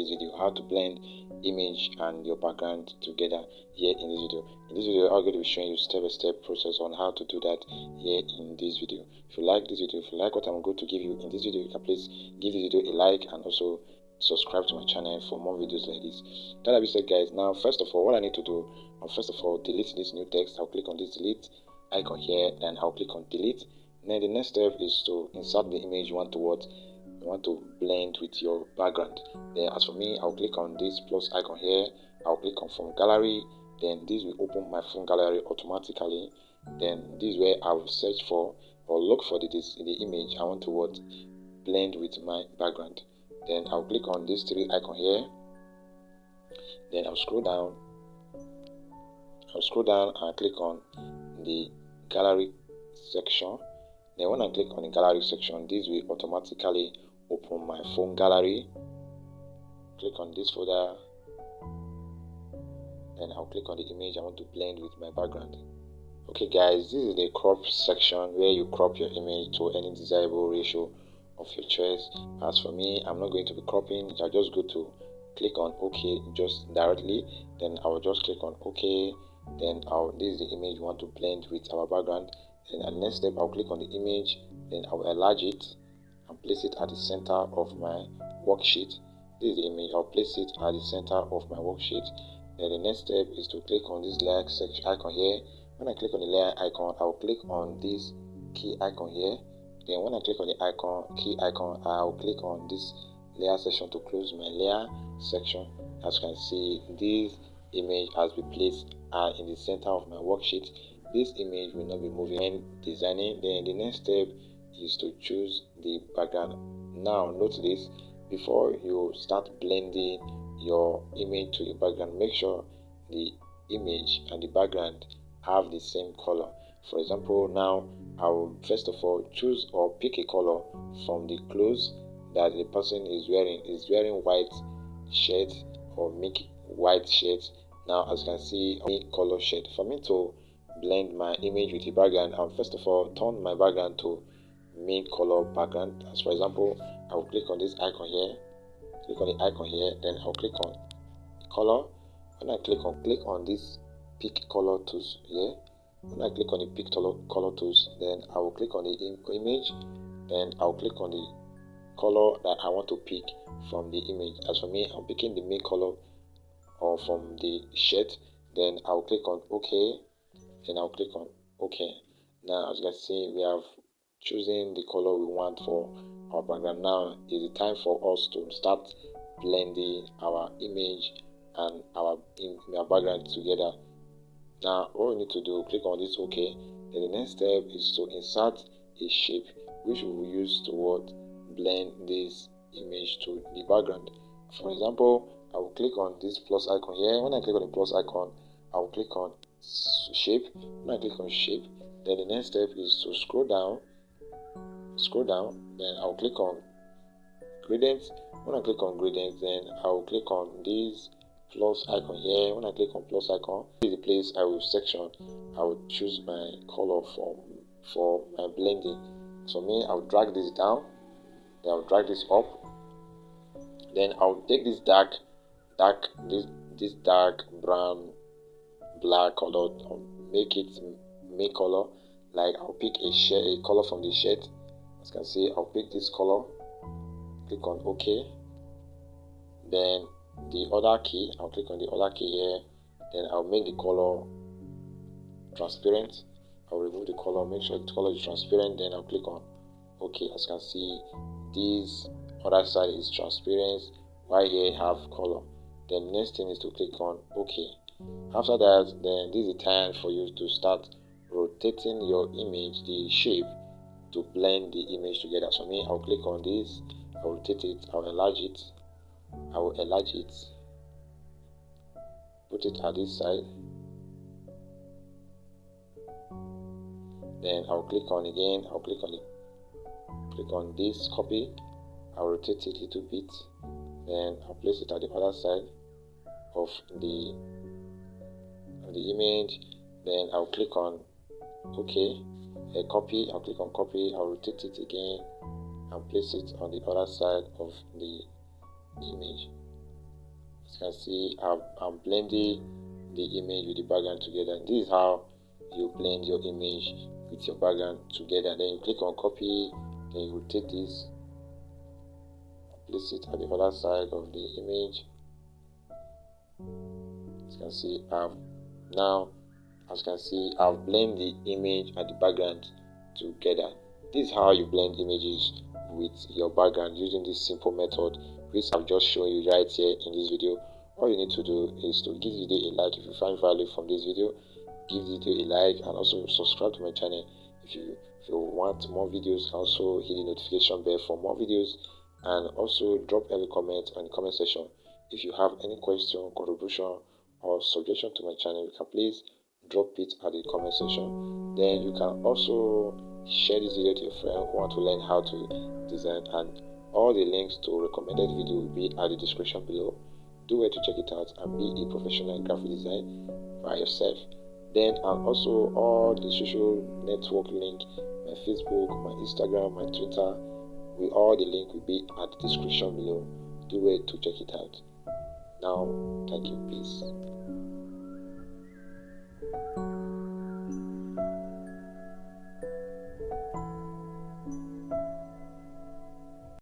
this video, how to blend image and your background together here in this video. In this video, I'm going to be showing you step-by-step process on how to do that here in this video. If you like this video, if you like what I'm going to give you in this video, you can please give this video a like and also subscribe to my channel for more videos like this. That being said, guys, now first of all, what I need to do, first of all, delete this new text. I'll click on this delete icon here, then I'll click on delete. Then the next step is to insert the image you want to blend with your background. Then as for me, I'll click on this plus icon here. I'll click on from gallery. Then this will open my phone gallery automatically. Then this is where I will search for or look for the image I want to blend with my background. Then I'll click on this three icon here. Then I'll scroll down and click on the gallery section. Then when I click on the gallery section, this will automatically open my phone gallery. Click on this folder. Then I'll click on the image I want to blend with my background. Okay guys, this is the crop section where you crop your image to any desirable ratio of your choice. As for me, I'm not going to be cropping. I just go to click on OK just directly. Then I will just click on OK. Then this is the image we want to blend with our background. Then at the next step, I'll click on the image. Then I will enlarge it and place it at the center of my worksheet. This is the image. I'll place it at the center of my worksheet. Then the next step is to click on this layer section icon here. When I click on the layer icon, I'll click on this key icon here. Then when I click on the key icon, I'll click on this layer section to close my layer section. As you can see, this image has been placed in the center of my worksheet. This image will not be moving when designing. Then the next step is to choose the background. Now note this, before you start blending your image to your background, make sure the image and the background have the same color. For example, now I will first of all choose or pick a color from the clothes that the person is wearing. Is wearing white shirt or make white shirt. Now as you can see, make color shirt. For me to blend my image with the background, I'll first of all turn my background to main color background. As for example, I will click on this icon here, then I'll click on color. When I click on this pick color tools here. When I click on the pick color tools, then I will click on the image. Then I'll click on the color that I want to pick from the image. As for me, I'm picking the main color or from the shirt. Then I'll click on OK. Then I'll click on OK. Now as you can see, we have chosen the color we want for our background. Now is the time for us to start blending our image and our background together. Now all we need to do, click on this OK. Then the next step is to insert a shape which we will use to blend this image to the background. For example, I will click on this plus icon here. When I click on the plus icon, I will click on shape. When I click on shape, then the next step is to scroll down, then I'll click on gradients. When I click on gradients, then I'll click on this plus icon here. When I click on plus icon, this is the place I will choose my color for my blending. So me, I'll drag this down, then I'll drag this up, then I'll take this dark brown black color, make it main color. Like I'll pick a color from the shirt. As you can see, I'll pick this color, click on OK. Then the other key, I'll click on the other key here. Then I'll make the color transparent. I'll remove the color, make sure the color is transparent. Then I'll click on OK. As you can see, this other side is transparent, while here have color. Then next thing is to click on OK. After that, then this is the time for you to start rotating your image, the shape, to blend the image together. So me, I'll click on this, I'll rotate it, I'll enlarge it, put it at this side. Then I'll click on this copy, I'll rotate it a little bit, then I'll place it at the other side of the image. Then I'll click on OK, copy. I'll click on copy, I'll rotate it again and place it on the other side of the image. As you can see, I'm blending the image with the background together. And this is how you blend your image with your background together. Then you click on copy, then you rotate this, place it at the other side of the image. As you can see, I've blended the image and the background together. This is how you blend images with your background using this simple method, which I've just shown you right here in this video. All you need to do is to give the video a like if you find value from this video. Give the video a like and also subscribe to my channel if you want more videos. Also hit the notification bell for more videos, and also drop any comment in the comment section. If you have any question, contribution, or suggestion to my channel, you can please drop it at the comment section. Then you can also share this video to your friend who want to learn how to design, and all the links to recommended video will be at the description below. Do well to check it out and be a professional in graphic design by yourself. Then and also all the social network link, my Facebook, my Instagram, my Twitter, all the link will be at the description below. Do well to check it out. Now, thank you. Peace.